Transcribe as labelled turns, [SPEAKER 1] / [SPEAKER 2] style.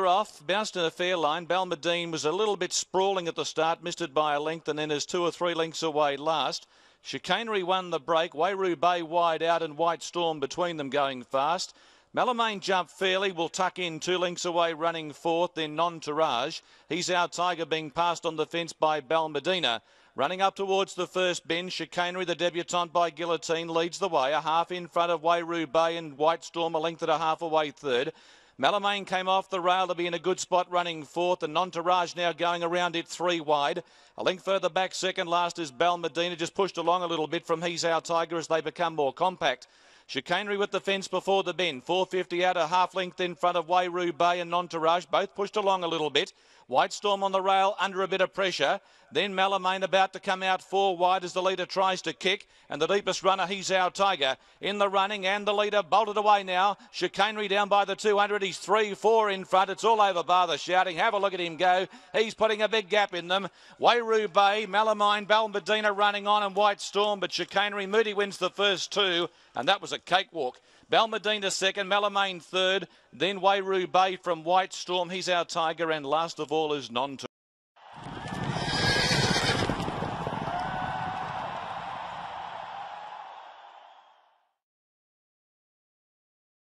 [SPEAKER 1] Off, bounced in a fair line. Balmadine was a little bit sprawling at the start, missed it by a length and then is 2 or 3 lengths away last. Chicanery won the break. Wairoo Bay wide out and White Storm between them going fast. Malamane jumped fairly, will tuck in 2 lengths away running fourth, then Non-Tourage. He's Our Tiger being passed on the fence by Balmadina. Running up towards the first bend, Chicanery, the debutante by Guillotine, leads the way. A half in front of Wairoo Bay and White Storm, a length and a half away third. Malamane came off the rail to be in a good spot running fourth, and Non-Tourage now going around it 3 wide. A length further back second last is Balmadina, just pushed along a little bit from He's Our Tiger as they become more compact. Chicanery with the fence before the bend, 450 out, a half length in front of Wairoo Bay and Non-Tourage, both pushed along a little bit. White Storm on the rail under a bit of pressure. Then Malamane about to come out 4 wide as the leader tries to kick. And the deepest runner, He's Our Tiger, in the running. And the leader bolted away now. Chicanery down by the 200. He's 3-4 in front. It's all over bar the shouting. Have a look at him go. He's putting a big gap in them. Wairoo Bay, Malamane, Balmadina running on and White Storm. But Chicanery, Moody wins the first 2. And that was a cakewalk. Balmadina second, Malamane third. Then Wairoo Bay from White Storm. He's Our Tiger. And last of all is Non-Tourage.